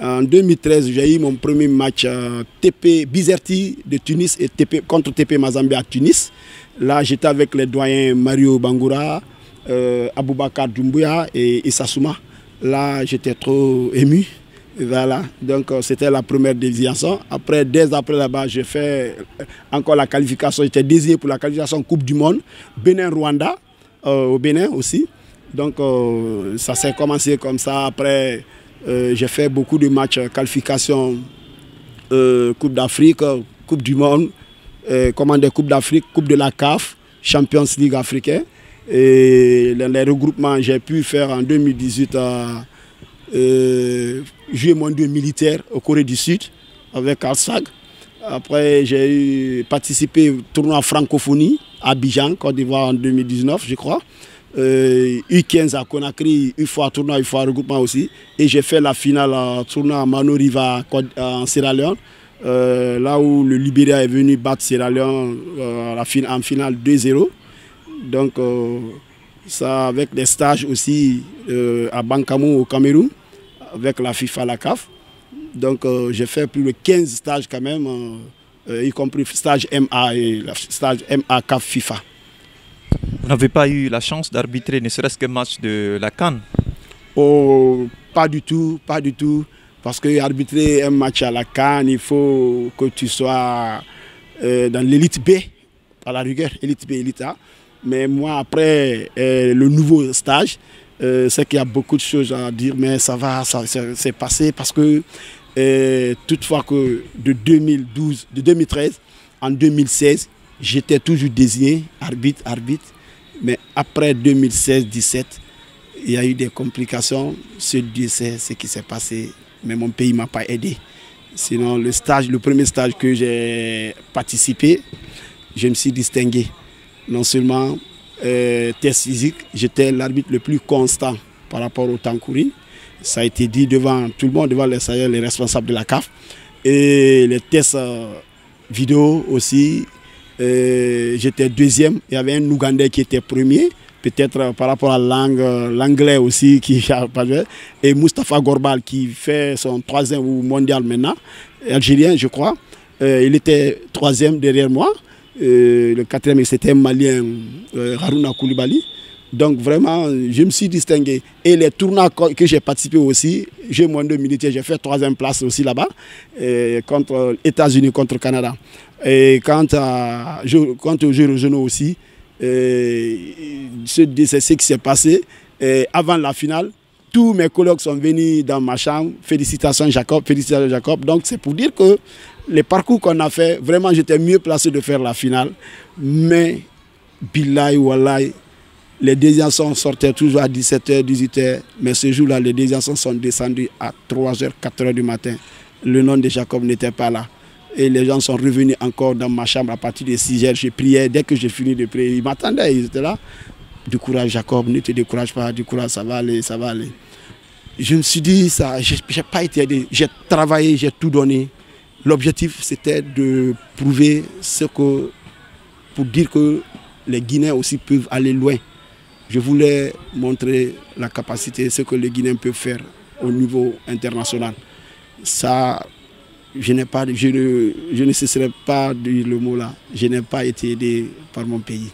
En 2013, j'ai eu mon premier match TP Bizerti de Tunis et contre TP Mazembe à Tunis. Là, j'étais avec les doyens Mario Bangoura, Aboubakar Doumbouya et Issa Souma. Là, j'étais trop ému. Voilà, donc c'était la première désignation. Après, dès après là-bas, j'ai fait encore la qualification. J'étais désigné pour la qualification Coupe du Monde, Bénin-Rwanda, au Bénin aussi. Donc ça s'est commencé comme ça. Après, j'ai fait beaucoup de matchs qualification Coupe d'Afrique, Coupe du Monde, Coupe d'Afrique, Coupe de la CAF, Champions League africain. Et les regroupements, j'ai pu faire en 2018 jouer mondiaux militaire au Corée du Sud avec Alsag. Après, j'ai participé au tournoi francophonie à Abidjan, Côte d'Ivoire en 2019, je crois. U15 à Conakry, une fois tournoi, une fois regroupement aussi. Et j'ai fait la finale tournoi à Mano Riva en Sierra Leone, là où le Libéria est venu battre Sierra Leone en finale 2-0. Donc, ça avec des stages aussi à Bankamou au Cameroun, avec la FIFA, la CAF. Donc j'ai fait plus de 15 stages quand même, y compris stage MA et stage MA CAF FIFA. Vous n'avez pas eu la chance d'arbitrer ne serait-ce qu'un match de la CAN? Oh, pas du tout, pas du tout. Parce que arbitrer un match à la CAN, il faut que tu sois dans l'élite B, à la rigueur, élite B, élite A. Mais moi, après le nouveau stage, c'est qu'il y a beaucoup de choses à dire, mais ça va, ça s'est passé parce que toutefois que de 2013 en 2016, j'étais toujours désigné arbitre, mais après 2016-17, il y a eu des complications. Dieu sait ce qui s'est passé, mais mon pays ne m'a pas aidé. Sinon, le premier stage que j'ai participé, je me suis distingué. Non seulement test physique, j'étais l'arbitre le plus constant par rapport au temps couru. Ça a été dit devant tout le monde, devant les responsables de la CAF. Et les tests vidéo aussi, j'étais deuxième. Il y avait un Ougandais qui était premier, peut-être par rapport à l'anglais aussi, et Moustapha Gorbal qui fait son troisième mondial maintenant, algérien je crois. Il était troisième derrière moi. Le quatrième, c'était un Malien, Harouna Koulibaly. Donc vraiment, je me suis distingué. Et les tournois que j'ai participé aussi, j'ai mondiaux militaire, j'ai fait troisième place aussi là-bas, contre États-Unis, contre Canada. Et quant aux Jeux régionaux aussi, c'est ce qui s'est passé. Avant la finale, tous mes collègues sont venus dans ma chambre. Félicitations Jacob, félicitations Jacob. Donc c'est pour dire que les parcours qu'on a fait, vraiment j'étais mieux placé de faire la finale. Mais, billahi wallahi, les désignations sortaient toujours à 17h, 18h. Mais ce jour-là, les désignations sont descendues à 3h, 4h du matin. Le nom de Jacob n'était pas là. Et les gens sont revenus encore dans ma chambre à partir de 6h. Je priais, dès que j'ai fini de prier, ils m'attendaient, ils étaient là. Du courage Jacob, ne te décourage pas, du courage, ça va aller, ça va aller. Je me suis dit, ça, j'ai pas été aidé, j'ai travaillé, j'ai tout donné. L'objectif, c'était de prouver pour dire que les Guinéens aussi peuvent aller loin. Je voulais montrer la capacité, ce que les Guinéens peuvent faire au niveau international. Ça, je ne cesserai pas de dire le mot là, je n'ai pas été aidé par mon pays.